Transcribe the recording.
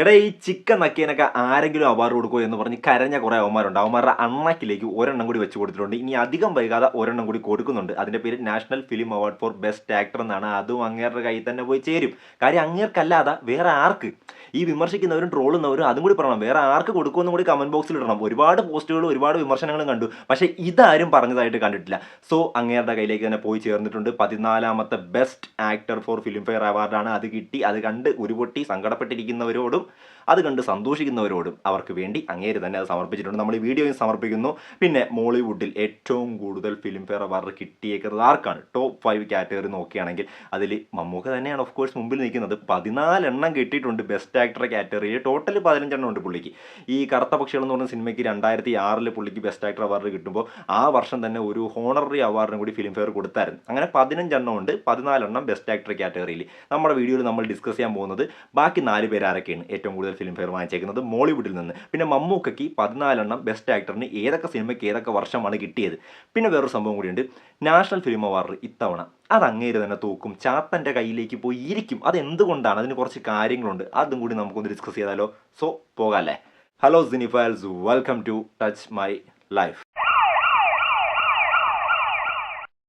എടാ ഈ ചിക്കൻ നക്കിയതിനൊക്കെ ആരെങ്കിലും അവാർഡ് കൊടുക്കുമോ എന്ന് പറഞ്ഞ് കരഞ്ഞ കുറേ അവന്മാരുണ്ട്. അവന്മാരുടെ അണ്ണാക്കിലേക്ക് ഒരെണ്ണം കൂടി വെച്ച് കൊടുത്തിട്ടുണ്ട്. ഇനി അധികം വൈകാതെ ഒരെണ്ണം കൂടി കൊടുക്കുന്നുണ്ട്. അതിന്റെ പേര് national film award for best actor എന്നാണ്. അതും അങ്ങേരുടെ കയ്യിൽ തന്നെ പോയി ചേരും. കാര്യം അങ്ങേർക്കല്ലാതെ വേറെ ആർക്ക്? ഈ വിമർശിക്കുന്നവരും ട്രോളുന്നവരും അതും കൂടി പറയണം. വേറെ ആർക്ക് കൊടുക്കുമെന്നും കൂടി കമന്റ് ബോക്സിൽ ഇടണം. ഒരുപാട് പോസ്റ്റുകളും ഒരുപാട് വിമർശനങ്ങളും കണ്ടു. പക്ഷേ ഇതാരും പറഞ്ഞതായിട്ട് കണ്ടിട്ടില്ല. സോ അങ്ങേരുടെ കയ്യിലേക്ക് തന്നെ പോയി ചേർന്നിട്ടുണ്ട്. 14ാമത്തെ best actor for Filmfare അവാർഡാണ്. അത് കിട്ടി. അത് കണ്ട് ഉരുപൊട്ടി സങ്കടപ്പെട്ടിരിക്കുന്നവരോടും അത് കണ്ട് സന്തോഷിക്കുന്നവരോടും അവർക്ക് വേണ്ടി അങ്ങേര് തന്നെ അത് സമർപ്പിച്ചിട്ടുണ്ട്. നമ്മൾ ഈ വീഡിയോയും സമർപ്പിക്കുന്നു. പിന്നെ മോളിവുഡിൽ ഏറ്റവും കൂടുതൽ ഫിലിം ഫെയർ അവാർഡ് കിട്ടിയേക്കുന്നത് ആർക്കാണ്? ടോപ്പ് 5 കാറ്റഗറി നോക്കുകയാണെങ്കിൽ അതിൽ മമ്മൂക്ക തന്നെയാണ് ഓഫ് കോഴ്സ് മുമ്പിൽ നിൽക്കുന്നത്. 14 എണ്ണം കിട്ടിയിട്ടുണ്ട് ബെസ്റ്റ് ആക്ടർ കാറ്റഗറിയിൽ. ടോട്ടൽ 15 എണ്ണം ഉണ്ട് പുള്ളിക്ക്. ഈ കറുത്ത പക്ഷികൾ എന്ന് പറഞ്ഞ സിനിമയ്ക്ക് 2006 പുള്ളിക്ക് ബെസ്റ്റ് ആക്ടർ അവാർഡ് കിട്ടുമ്പോൾ ആ വർഷം തന്നെ ഒരു ഹോണററി അവാർഡിനും കൂടി ഫിലിം ഫെയർ കൊടുത്തായിരുന്നു. അങ്ങനെ 15 എണ്ണം ഉണ്ട്. 14 എണ്ണം ബെസ്റ്റ് ആക്ടർ കാറ്റഗറിയിൽ. നമ്മുടെ വീഡിയോയിൽ നമ്മൾ ഡിസ്കസ് ചെയ്യാൻ പോകുന്നത് ബാക്കി 4 പേര് ആരൊക്കെയാണ് ഏറ്റവും കൂടുതൽ ഫിലിം ഫെയർ വാങ്ങിച്ചേക്കുന്നത് മോളിവുഡിൽ നിന്ന്. പിന്നെ മമ്മൂക്കയ്ക്ക് 14 എണ്ണം ബെസ്റ്റ് ആക്ടറിന് ഏതൊക്കെ സിനിമയ്ക്ക് ഏതൊക്കെ വർഷമാണ് കിട്ടിയത്. പിന്നെ വേറൊരു സംഭവം കൂടിയുണ്ട്. നാഷണൽ ഫിലിം അവാർഡ് ഇത്തവണ അത് അങ്ങേര് തന്നെ തൂക്കും. ചാത്തൻ്റെ കയ്യിലേക്ക് പോയി ഇരിക്കും. അതെന്തുകൊണ്ടാണ്? അതിന് കുറച്ച് കാര്യങ്ങളുണ്ട്. അതും കൂടി നമുക്കൊന്ന് ഡിസ്കസ് ചെയ്താലോ? സോ പോകാല്ലേ. Hello cinephiles, welcome to touch my life.